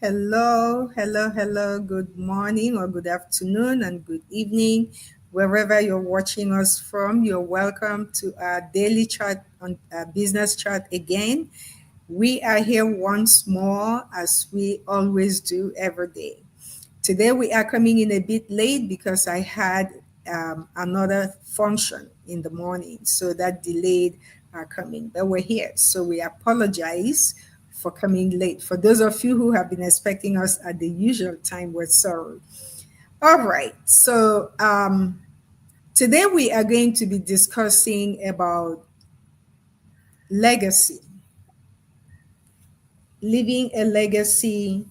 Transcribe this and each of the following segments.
Hello, hello, hello. Good morning or good afternoon and good evening. Wherever you're watching us from, you're welcome to our daily chat on business chat again. We are here once more as we always do every day. Today we are coming in a bit late because I had another function in the morning, so that delayed our coming. But we're here, so we apologize for coming late. For those of you who have been expecting us at the usual time, we're sorry. All right, so today we are going to be discussing about legacy, leaving a legacy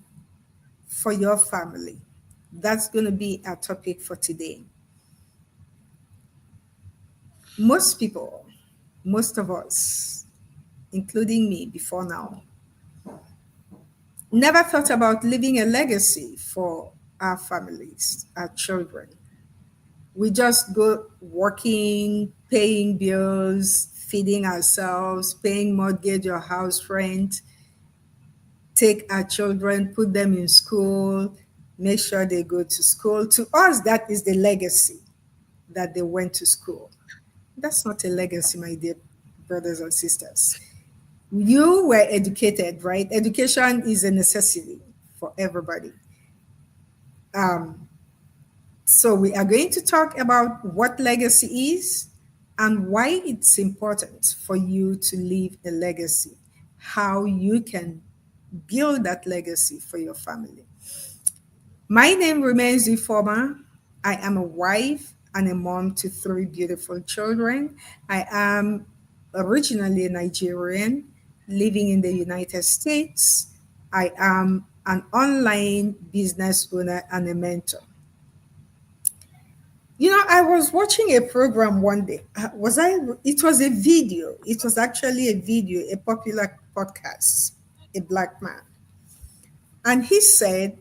for your family. That's going to be our topic for today. Most people, most of us, including me before now, never thought about leaving a legacy for our families, our children. We just go working, paying bills, feeding ourselves, paying mortgage or house rent, take our children, put them in school, make sure they go to school. To us, that is the legacy that they went to school. That's not a legacy, my dear brothers and sisters. You were educated, right? Education is a necessity for everybody. Um, so we are going to talk about what legacy is and why it's important for you to leave a legacy, how you can build that legacy for your family. My name remains Ifoma. I am a wife and a mom to three beautiful children. I am originally a Nigerian living in the United States. I am an online business owner and a mentor. You know, I was watching a program one day. Was I? It was a video. It was actually a video, a popular podcast, a black man. And he said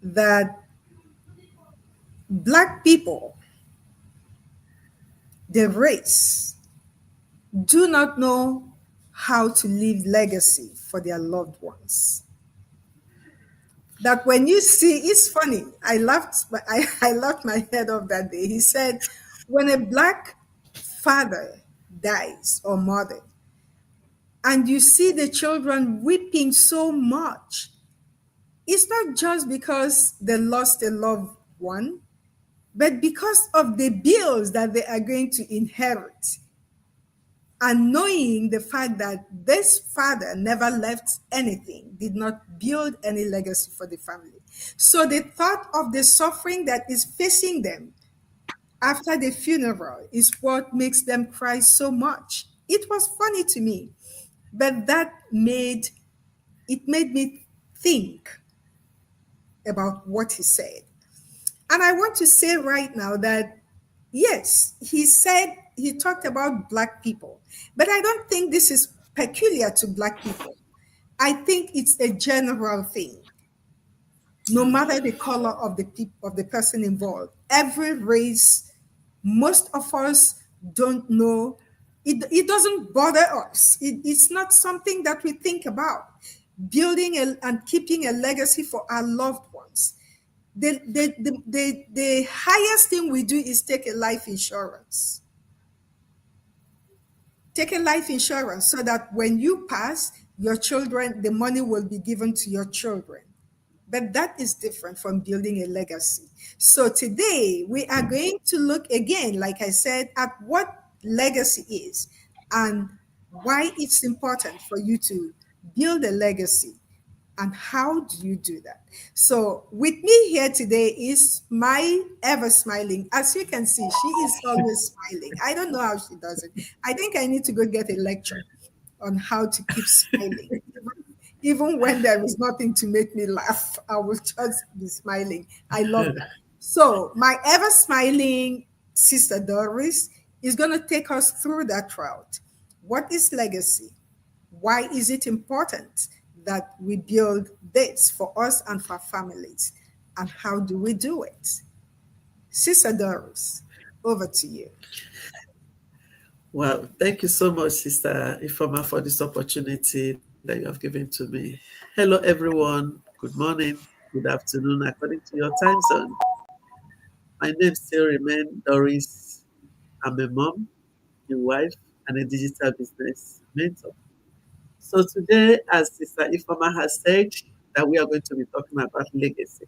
that black people, the race, do not know how to leave legacy for their loved ones. That when you see, it's funny. I laughed. I laughed my head off that day. He said, when a black father dies or mother, and you see the children weeping so much, it's not just because they lost a loved one, but because of the bills that they are going to inherit, and knowing the fact that this father never left anything, did not build any legacy for the family. So the thought of the suffering that is facing them after the funeral is what makes them cry so much. It was funny to me, but it made me think about what he said. And I want to say right now that yes, he talked about black people, but I don't think this is peculiar to black people. I think it's a general thing, no matter the color of of the person involved. Every race, most of us don't know. It doesn't bother us. It's not something that we think about. Building and keeping a legacy for our loved ones. The highest thing we do is take a life insurance. Take a life insurance so that when you pass, your children, the money will be given to your children. But that is different from building a legacy. So today we are going to look again, like I said, at what legacy is and why it's important for you to build a legacy and how do you do that. So with me here today is my ever smiling, as you can see, she is always smiling. I don't know how she does it. I think I need to go get a lecture on how to keep smiling. Even when there is nothing to make me laugh, I will just be smiling. I love that. So my ever smiling sister Doris is going to take us through that route. What is legacy? Why is it important that we build this for us and for families? And how do we do it? Sister Doris, over to you. Well, thank you so much, Sister Ifoma, for this opportunity that you have given to me. Hello, everyone. good morning, good afternoon, according to your time zone. My name still remains Doris. I'm a mom, a wife, and a digital business mentor. So today, as Sister Ifama has said, that we are going to be talking about legacy.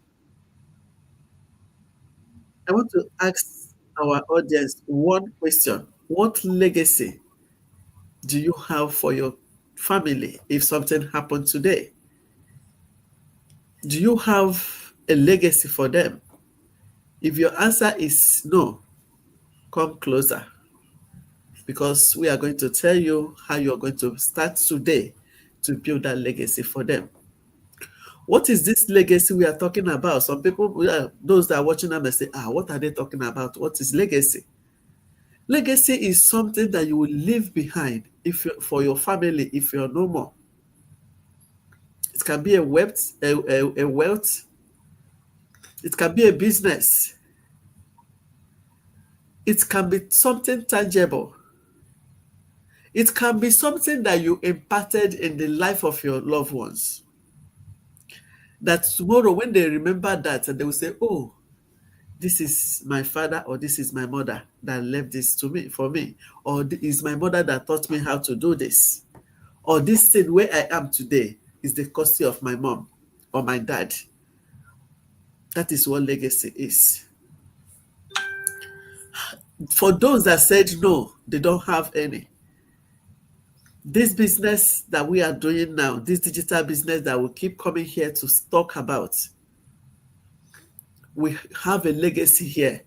I want to ask our audience one question. What legacy do you have for your family if something happened today? Do you have a legacy for them? If your answer is no, come closer because we are going to tell you how you are going to start today to build that legacy for them. What is this legacy we are talking about? Some people, those that are watching them, may say, what are they talking about? What is legacy? Legacy is something that you will leave behind for your family if you're no more. It can be a wealth. It can be a business. It can be something tangible. It can be something that you imparted in the life of your loved ones. That tomorrow, when they remember that, they will say, oh, this is my father or this is my mother that left this to me for me, or this is my mother that taught me how to do this, or this thing where I am today is the courtesy of my mom or my dad. That is what legacy is. For those that said no, they don't have any. This business that we are doing now, this digital business that we keep coming here to talk about, we have a legacy here.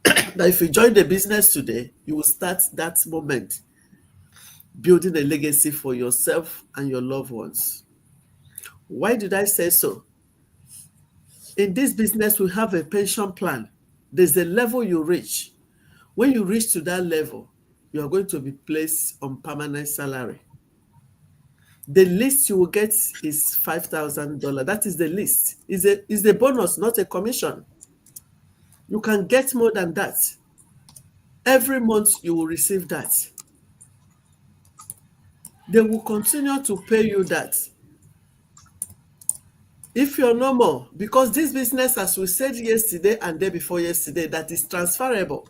That if you join the business today, you will start that moment building a legacy for yourself and your loved ones. Why did I say so? In this business, we have a pension plan. There's a level you reach. When you reach to that level, you are going to be placed on permanent salary. The least you will get is $5,000. That is the least. It's a bonus, not a commission. You can get more than that. Every month you will receive that. They will continue to pay you that. If you're no more, because this business, as we said yesterday and day before yesterday, that is transferable.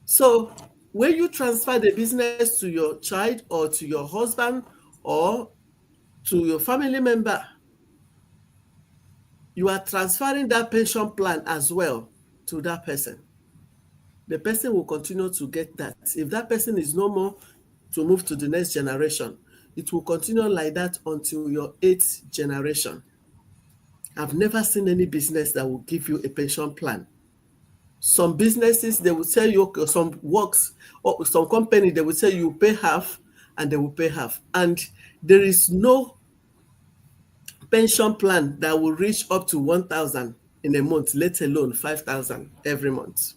So when you transfer the business to your child or to your husband or to your family member, you are transferring that pension plan as well to that person. The person will continue to get that. If that person is no more, to move to the next generation, it will continue like that until your 8th generation. I've never seen any business that will give you a pension plan. Some businesses, they will tell you, some works, or some company, they will tell you pay half and they will pay half. And there is no pension plan that will reach up to 1,000 in a month, let alone 5,000 every month.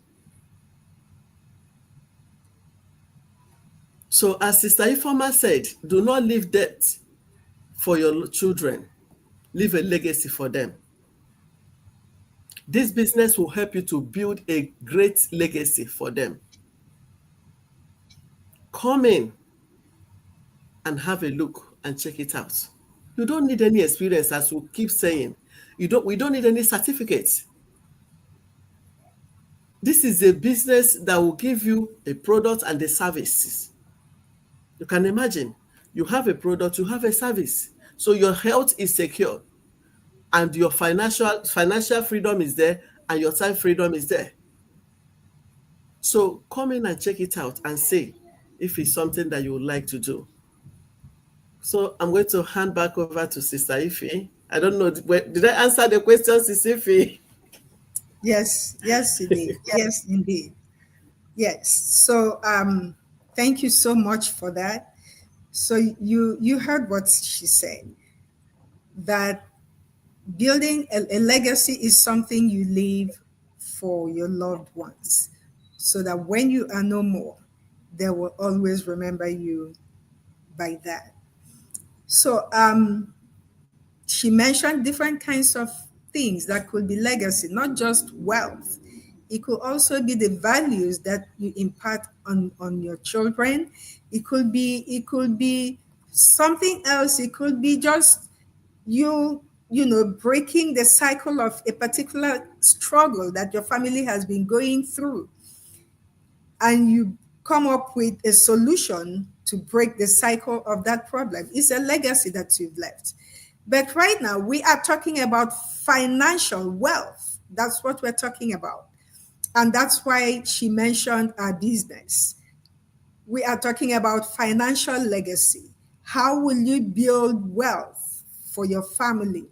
So as Sister Ifoma said, do not leave debt for your children. Leave a legacy for them. This business will help you to build a great legacy for them. Come in and have a look and check it out. You don't need any experience, as we keep saying. We don't need any certificates. This is a business that will give you a product and a services. You can imagine, you have a product, you have a service. So your health is secure and your financial freedom is there and your time freedom is there. So come in and check it out and see if it's something that you would like to do. So I'm going to hand back over to Sister Ife. I don't know, did I answer the question, Sister Ife? Yes, yes, indeed. Yes, indeed. Yes. So thank you so much for that. So you heard what she said, that building a legacy is something you leave for your loved ones, so that when you are no more, they will always remember you by that. So she mentioned different kinds of things that could be legacy, not just wealth. It could also be the values that you impart on your children. It could be something else. It could be just you breaking the cycle of a particular struggle that your family has been going through, and you come up with a solution to break the cycle of that problem. It's a legacy that you've left. But right now, we are talking about financial wealth. That's what we're talking about. And that's why she mentioned our business. We are talking about financial legacy. How will you build wealth for your family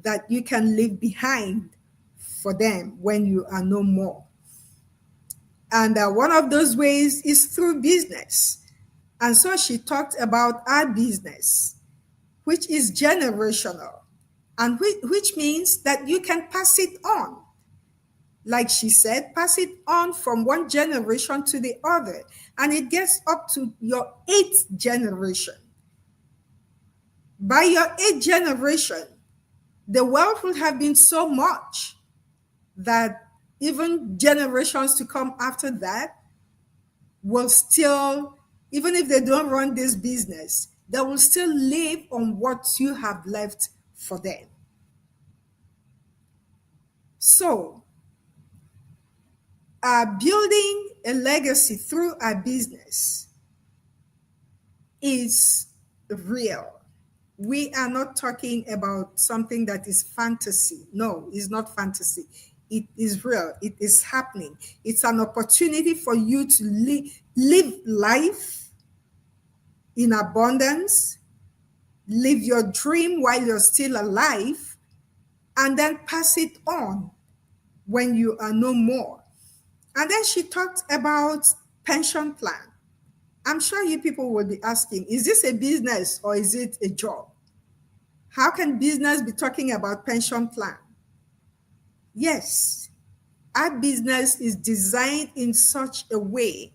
that you can leave behind for them when you are no more? And one of those ways is through business. And so she talked about our business, which is generational, and which means that you can pass it on. Like she said, pass it on from one generation to the other, and it gets up to your 8th generation. By your 8th generation, the wealth will have been so much that even generations to come after that will still, even if they don't run this business, they will still live on what you have left for them. So, building a legacy through our business is real. We are not talking about something that is fantasy. No, it's not fantasy. It is real. It is happening. It's an opportunity for you to live life in abundance, live your dream while you're still alive, and then pass it on when you are no more. And then she talked about pension plan. I'm sure you people will be asking, is this a business or is it a job? How can business be talking about pension plan? Yes, our business is designed in such a way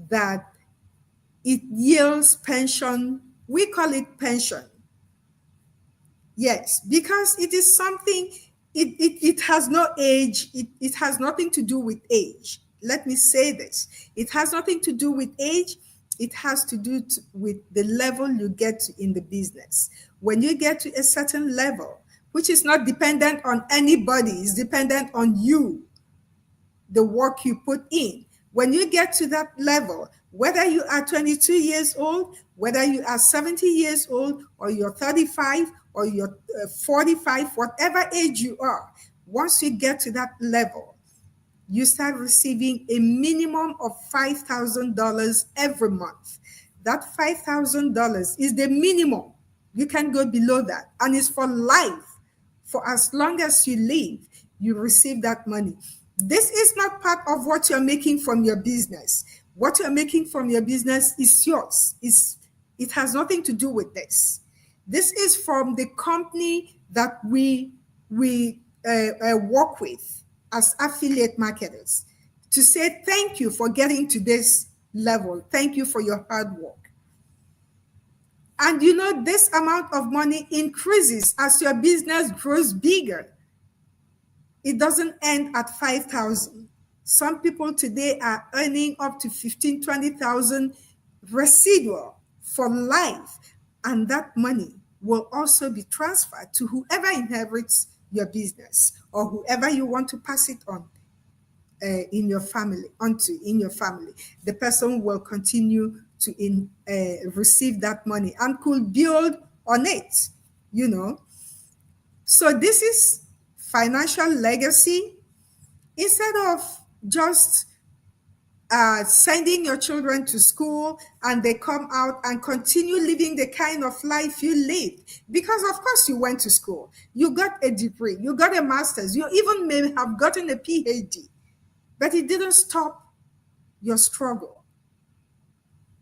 that it yields pension. We call it pension. Yes, because it is something, it has no age. It has nothing to do with age. Let me say this. It has nothing to do with age. It has to do with the level you get to in the business. When you get to a certain level, which is not dependent on anybody, it's dependent on you, the work you put in. When you get to that level, whether you are 22 years old, whether you are 70 years old, or you're 35, or you're 45, whatever age you are, once you get to that level, you start receiving a minimum of $5,000 every month. That $5,000 is the minimum. You can go below that. And it's for life. For as long as you live, you receive that money. This is not part of what you're making from your business. What you're making from your business is yours. It has nothing to do with this. This is from the company that we work with as affiliate marketers to say thank you for getting to this level. Thank you for your hard work. And this amount of money increases as your business grows bigger. It doesn't end at 5,000. Some people today are earning up to 15, 20,000 residual for life. And that money will also be transferred to whoever inherits your business or whoever you want to pass it on in your family. The person will continue to receive that money and could build on it, So this is financial legacy. Instead of just sending your children to school and they come out and continue living the kind of life you live, because of course you went to school, you got a degree, you got a master's, you even may have gotten a PhD, but it didn't stop your struggle.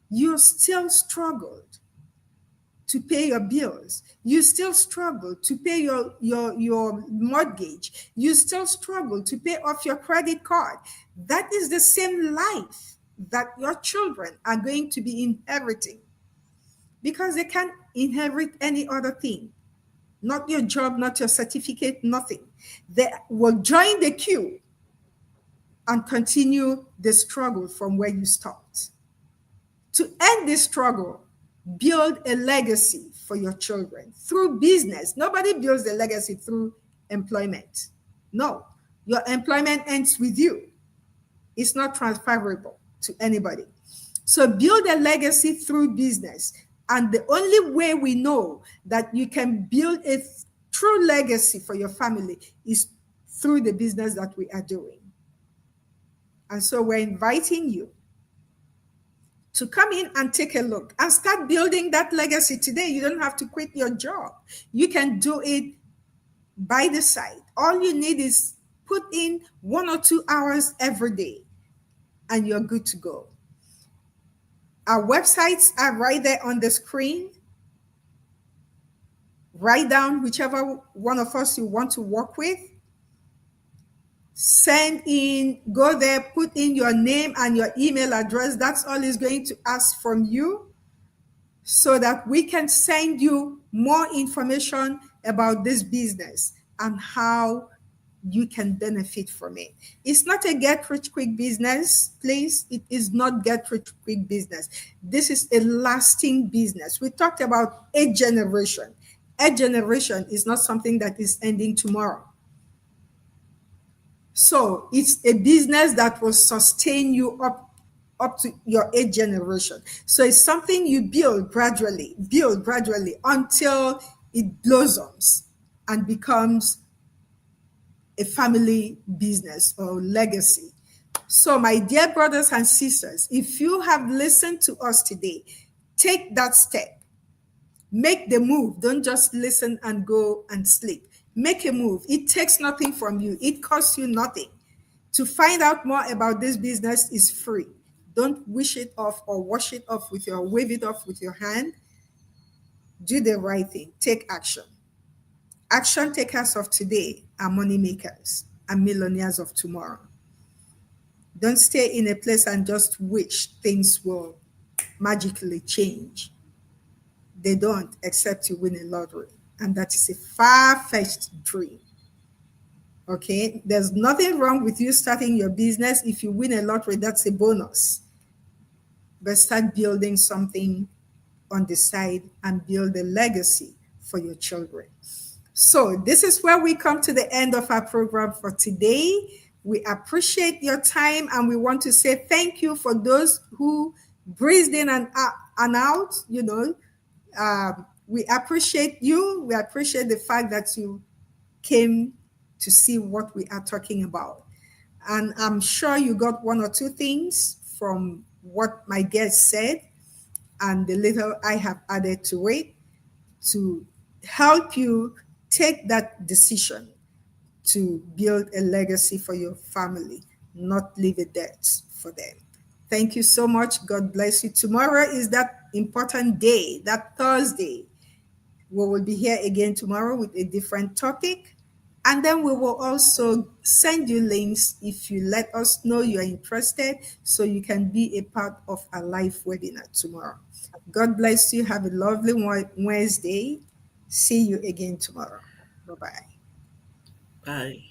You still struggled to pay your bills. You still struggle to pay your mortgage. You still struggle to pay off your credit card. That is the same life that your children are going to be inheriting, because they can't inherit any other thing. Not your job, not your certificate, nothing. They will join the queue and continue the struggle from where you stopped. To end this struggle, build a legacy for your children through business. Nobody builds a legacy through employment. No, your employment ends with you. It's not transferable to anybody. So build a legacy through business. And the only way we know that you can build a true legacy for your family is through the business that we are doing. And so we're inviting you to come in and take a look and start building that legacy today. You don't have to quit your job. You can do it by the side. All you need is put in 1 or 2 hours every day and you're good to go. Our websites are right there on the screen. Write down whichever one of us you want to work with. Send in, go there, put in your name and your email address. That's all it's going to ask from you so that we can send you more information about this business and how you can benefit from it. It's not a get rich quick business, please. It is not get rich quick business. This is a lasting business. We talked about a generation. A generation is not something that is ending tomorrow. So it's a business that will sustain you up to your 8th generation. So it's something you build gradually until it blossoms and becomes a family business or legacy. So my dear brothers and sisters, if you have listened to us today, take that step. Make the move. Don't just listen and go and sleep. Make a move. It takes nothing from you. It costs you nothing. To find out more about this business is free. Don't wish it off or wash it off with your, wave it off with your hand. Do the right thing. Take action. Action takers of today are money makers and millionaires of tomorrow. Don't stay in a place and just wish things will magically change. They don't, except you win a lottery. And that is a far-fetched dream. Okay? There's nothing wrong with you starting your business. If you win a lottery, that's a bonus. But start building something on the side and build a legacy for your children. So this is where we come to the end of our program for today. We appreciate your time and we want to say thank you for those who breezed in and out, we appreciate you. We appreciate the fact that you came to see what we are talking about. And I'm sure you got 1 or 2 things from what my guest said and the little I have added to it to help you take that decision to build a legacy for your family, not leave a debt for them. Thank you so much. God bless you. Tomorrow is that important day, that Thursday. We will be here again tomorrow with a different topic. And then we will also send you links if you let us know you're interested so you can be a part of our live webinar tomorrow. God bless you. Have a lovely Wednesday. See you again tomorrow. Bye-bye. Bye.